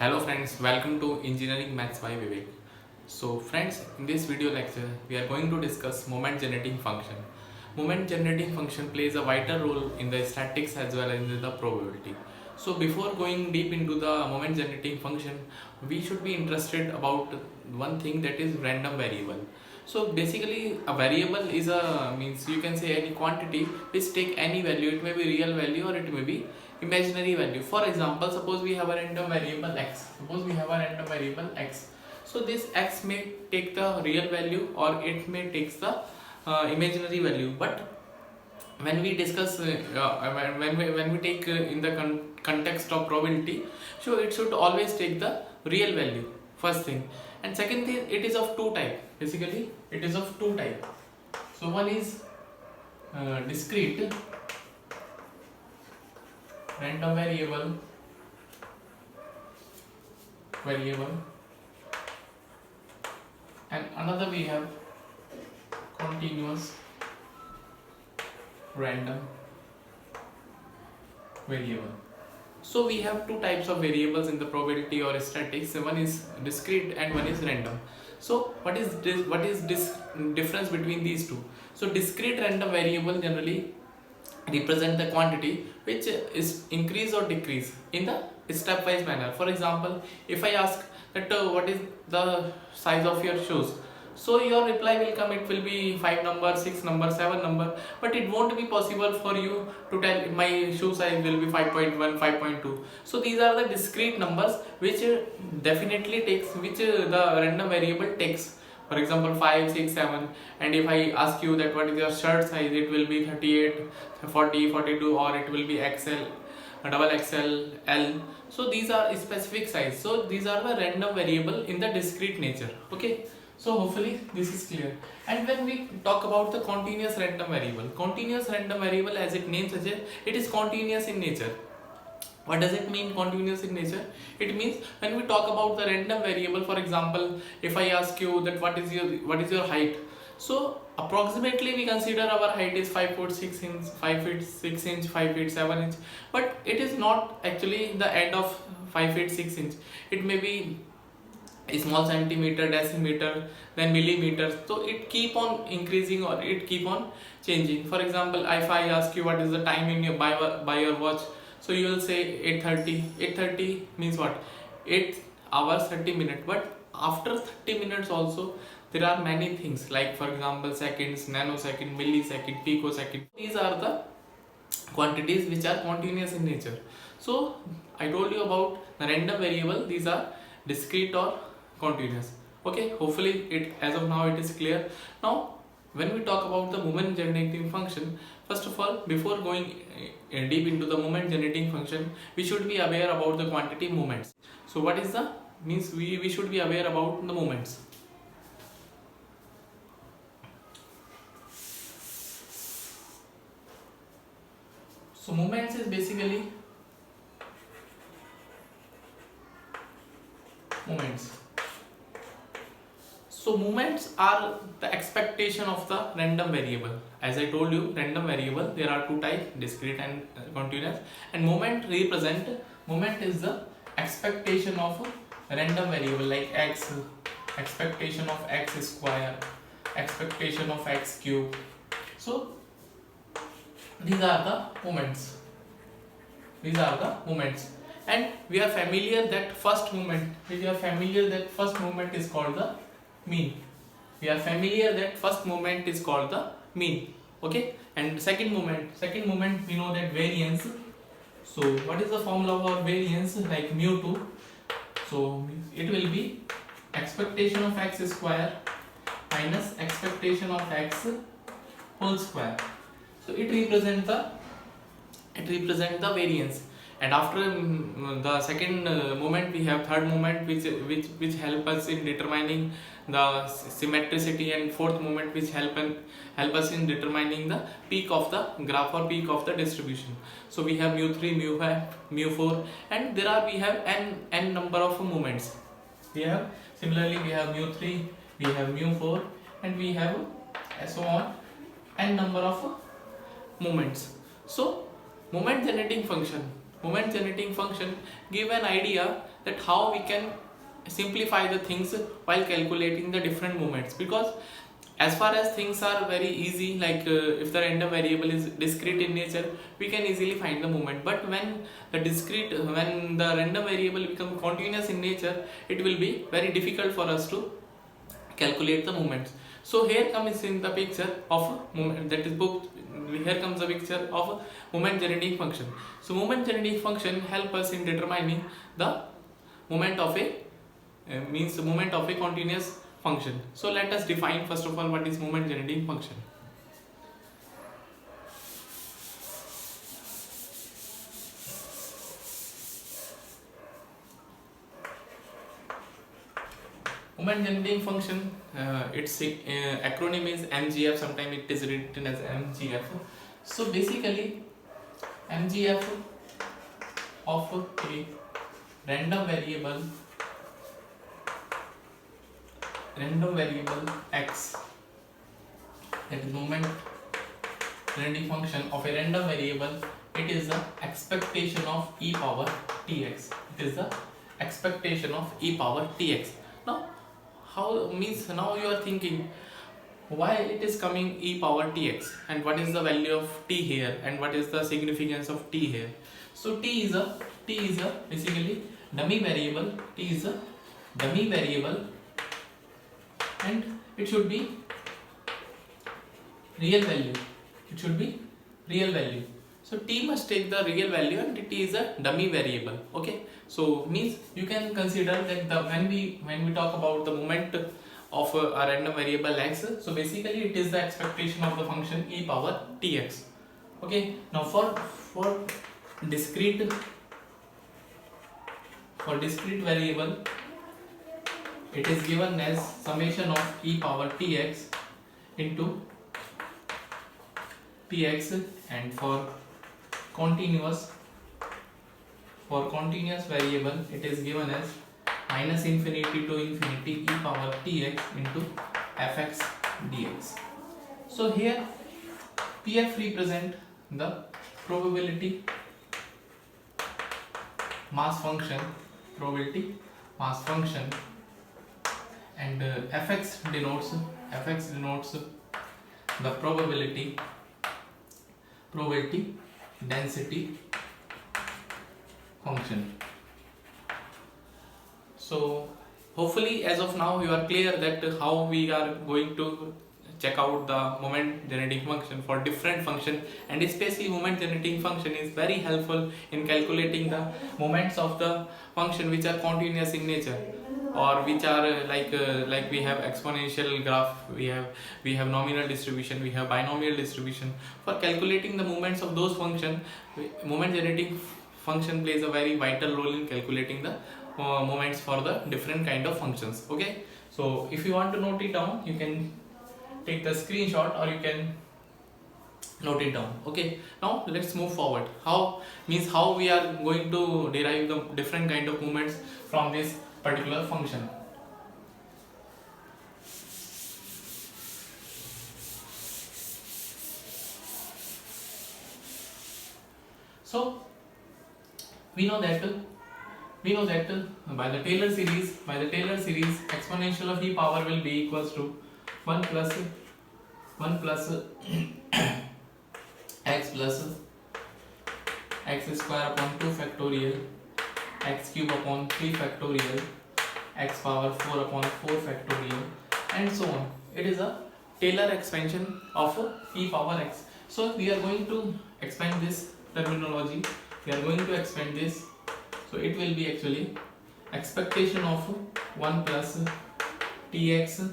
Hello friends, welcome to Engineering Maths by Vivek. So friends, in this video lecture, we are going to discuss moment generating function. Moment generating function plays a vital role in the statistics as well as in the probability. So before going deep into the moment generating function, we should be interested about one thing, that is random variable. So basically a variable is a means you can say any quantity which take any value. It may be real value or it may be imaginary value. For example, suppose we have a random variable x. So this x may take the real value or it may take the imaginary value. But when we discuss when we take in the context of probability, so it should always take the real value, first thing. And second thing, it is of two type. Basically it is of two type. So one is discrete random variable, and another we have continuous random variable. So we have two types of variables in the probability or statistics. One is discrete and one is random. So what is this difference between these two? So discrete random variable generally represent the quantity which is increase or decrease in the stepwise manner. For example, if I ask that what is the size of your shoes, so your reply will come, it will be 5 number, 6 number, 7 number, but it won't be possible for you to tell my shoe size will be 5.1, 5.2. So these are the discrete numbers which definitely takes, which the random variable takes. For example 5, 6, 7, and if I ask you that what is your shirt size, it will be 38, 40, 42, or it will be XL, double XL, L. So these are specific size. So these are the random variable in the discrete nature. Okay, so hopefully this is clear. And when we talk about the continuous random variable, as its name suggests, it is continuous in nature. What does it mean, continuous in nature? It means when we talk about the random variable, for example, if I ask you that what is your height, so approximately we consider our height is 5 foot 6 inch, 5 feet 6 inch, 5 feet 7 inch, but it is not actually the end of 5 feet 6 inch. It may be a small centimeter, decimeter, then millimeters. So it keep on increasing or it keep on changing. For example, if I ask you what is the time in your by your watch, so you will say 8:30. 8:30 means what? 8 hours 30 minutes. But after 30 minutes also there are many things, like for example seconds, nanosecond, millisecond, picosecond. These are the quantities which are continuous in nature. So I told you about the random variable. These are discrete or continuous. Okay, hopefully it as of now it is clear. Now when we talk about the moment generating function, first of all, before going deep into the moment generating function, we should be aware about the quantity moments. So what is the means, we should be aware about the moments. So moments is basically moments. So moments are the expectation of the random variable. As I told you, random variable, there are two types, discrete and continuous. And moment is the expectation of a random variable, like x, expectation of x square, expectation of x cube. So these are the moments. And we are familiar that first moment is called the mean. Okay, and second moment we know that variance. So what is the formula for variance? Like mu2. So it will be expectation of x square minus expectation of x whole square. So it represents the variance. And after the second moment, we have third moment which help us in determining the symmetricity, and fourth moment which help us in determining the peak of the graph or peak of the distribution. So we have mu3, mu5, mu4, and we have n number of moments. Similarly we have mu3, we have mu4, and we have so on n number of moments. So moment generating function give an idea that how we can simplify the things while calculating the different moments, because as far as things are very easy, like if the random variable is discrete in nature, we can easily find the moment. But when the random variable become continuous in nature, it will be very difficult for us to calculate the moments. So here comes in the picture of moment, that is booked. Here comes the picture of a moment generating function. So moment generating function help us in determining the moment of a means the moment of a continuous function. So let us define first of all what is moment generating function. Moment generating function, its acronym is MGF. Sometimes it is written as MGF. So basically, MGF of a random variable x, that is moment generating function of a random variable, it is the expectation of e power tx. It is the expectation of e power tx. Now how means, now you are thinking why it is coming e power tx, and what is the value of t here, and what is the significance of t here. So t is a basically dummy variable. T is a dummy variable and it should be real value. It should be real value. So t must take the real value and t is a dummy variable. Okay. So means you can consider that the when we talk about the moment of a random variable x, so basically it is the expectation of the function e power tx. Okay. Now for discrete variable, it is given as summation of e power tx into px, and for continuous variable, it is given as minus infinity to infinity e power tx into fx dx. So here pf represent the probability mass function, and fx denotes the probability density function. So hopefully as of now you are clear that how we are going to check out the moment generating function for different function, and especially moment generating function is very helpful in calculating the moments of the function which are continuous in nature, or which are like we have exponential graph, we have nominal distribution, we have binomial distribution. For calculating the moments of those function, moment generating function plays a very vital role in calculating the moments for the different kind of functions. Okay, so if you want to note it down, you can take the screenshot or you can note it down. Okay, now let's move forward. How we are going to derive the different kind of moments from this particular function. So we know that by the Taylor series, exponential of e power will be equals to 1 plus x plus x square upon 2 factorial, x cube upon 3 factorial, x power 4 upon 4 factorial, and so on. It is a Taylor expansion of e power x. So we are going to expand this terminology. We are going to expand this. So it will be actually expectation of 1 plus tx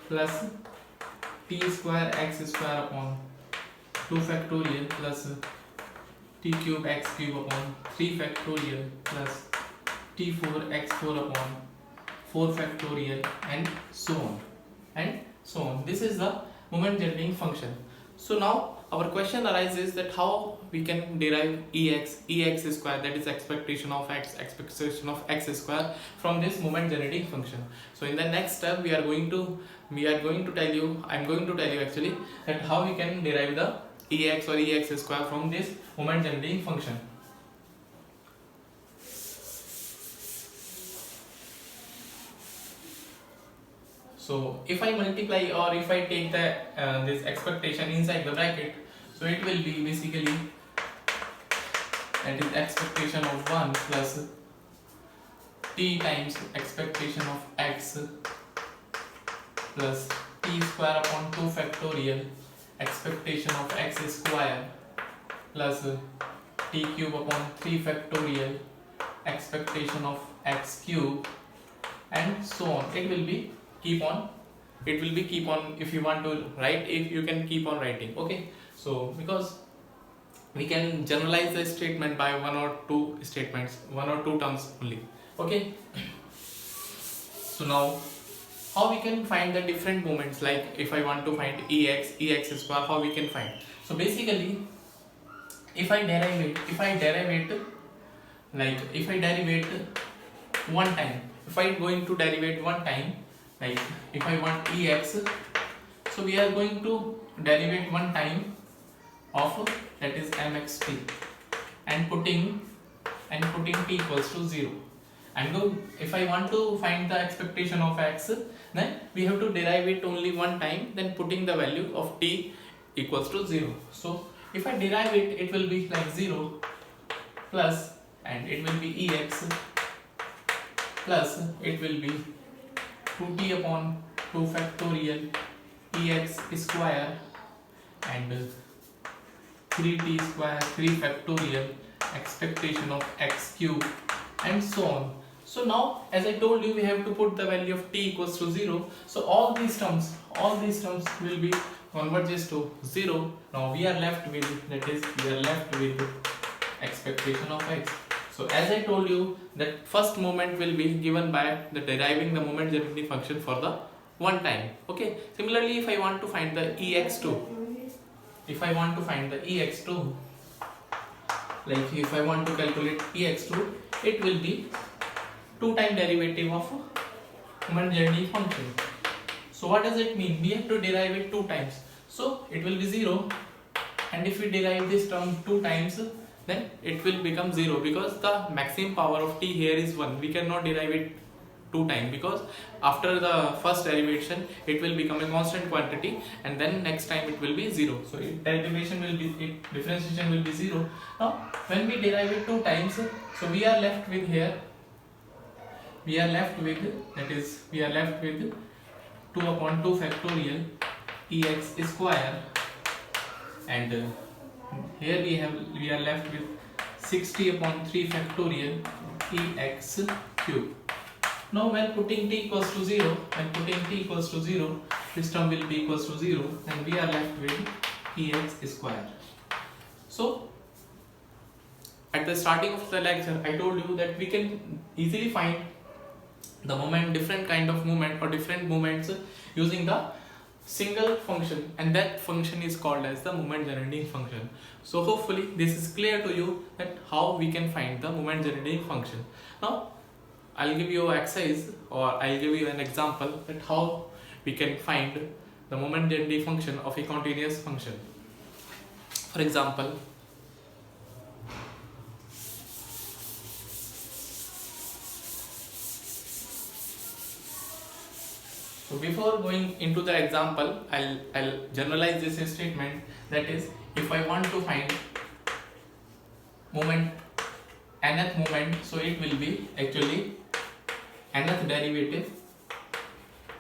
plus t square x square upon 2 factorial plus t cube x cube upon 3 factorial plus t4 x4 upon 4 factorial, and so on. This is the moment generating function. So now our question arises that how we can derive ex square, that is expectation of x square, from this moment generating function. So in the next step I'm going to tell you actually that how we can derive the ex or ex square from this moment generating function. So if I multiply or if I take the this expectation inside the bracket, so it will be basically that is expectation of 1 plus t times expectation of x plus t square upon 2 factorial expectation of x square plus t cube upon 3 factorial expectation of x cube, and so on. It will be keep on if you want to write, if you can keep on writing. Okay, so because we can generalize the statement by one or two statements, one or two terms only. Okay, so now how we can find the different moments, like if I want to find ex square, how we can find? So basically if I derive it one time, if I going to derivate one time, like if I want ex, so we are going to derivate one time of that is mxt and putting t equals to 0. And if I want to find the expectation of x, then we have to derive it only one time, then putting the value of t equals to 0. So if I derive it, it will be like 0 plus, and it will be ex plus, it will be 2t upon 2 factorial ex square and 3t square 3 factorial expectation of x cube, and so on. So now, as I told you, we have to put the value of t equals to 0. So all these terms will be converges to 0. Now we are left with, that is, we are left with expectation of x. So as I told you, that first moment will be given by the deriving the moment generating function for the one time. Okay. Similarly, if I want to find the ex2, like if I want to calculate ex2, it will be 2-time derivative of moment generating function. So what does it mean? We have to derive it 2 times. So it will be 0, and if we derive this term 2 times, then it will become 0, because the maximum power of t here is 1. We cannot derive it 2 times, because after the first derivation it will become a constant quantity, and then next time it will be 0. So differentiation will be 0. Now when we derive it 2 times, so we are left with 2 upon 2 factorial ex square, and here we are left with 60 upon 3 factorial ex cube. Now when putting t equals to 0, this term will be equals to 0, and we are left with ex square. So at the starting of the lecture, I told you that we can easily find the moment, different kind of moment or different moments using the single function, and that function is called as the moment generating function. So hopefully this is clear to you that how we can find the moment generating function. Now I'll give you an exercise, or I'll give you an example that how we can find the moment generating function of a continuous function. For example, so before going into the example, I'll generalize this statement, that is, if I want to find nth moment, so it will be actually nth derivative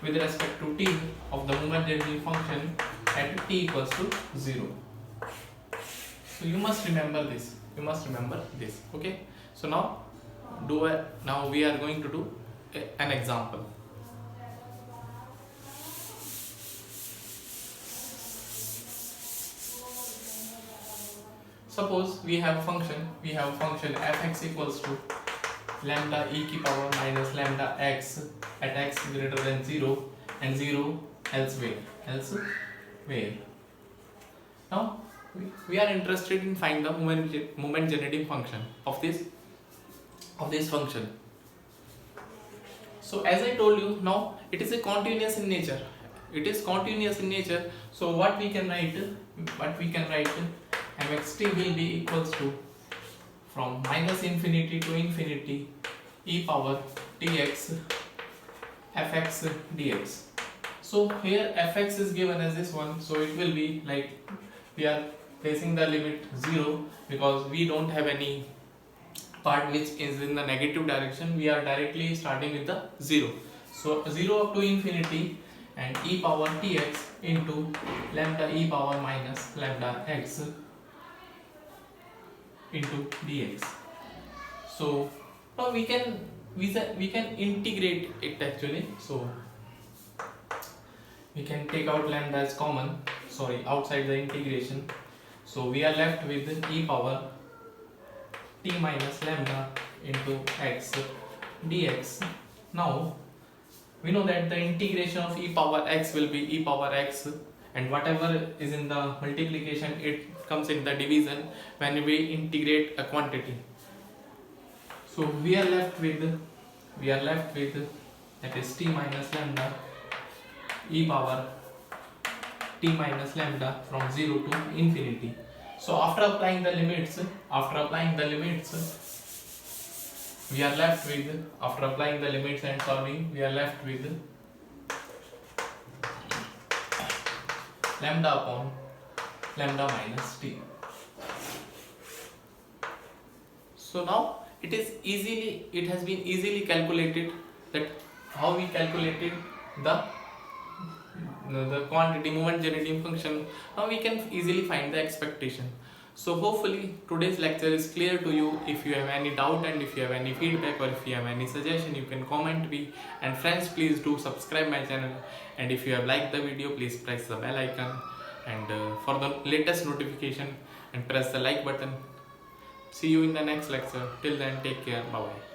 with respect to t of the moment generating function at t equals to 0. So you must remember this. Okay. So now we are going to do an example. Suppose we have function fx equals to lambda e की power minus lambda x at x greater than 0 and 0 elsewhere. Now we are interested in find the moment generating function of this function. So as I told you, now it is continuous in nature. So what we can write mxt will be equals to from minus infinity to infinity e power tx fx dx. So here fx is given as this one, so it will be like we are placing the limit 0 because we don't have any part which is in the negative direction. We are directly starting with the 0. So 0 up to infinity and e power tx into lambda e power minus lambda x into dx. So now we can integrate it actually. So we can take out lambda as common, outside the integration. So we are left with e power t minus lambda into x dx. Now we know that the integration of e power x will be e power x, and whatever is in the multiplication it comes in the division when we integrate a quantity. So we are left with that is t minus lambda e power t minus lambda from 0 to infinity. So after applying the limits, we are left with, after applying the limits and solving, we are left with lambda upon lambda minus t. So now it has been easily calculated that how we calculated the quantity moment generating function. Now we can easily find the expectation. So hopefully today's lecture is clear to you. If you have any doubt and if you have any feedback or if you have any suggestion, you can comment me. And friends, please do subscribe my channel, and if you have liked the video, please press the bell icon and for the latest notification, and press the like button. See you in the next lecture. Till then, take care. Bye bye.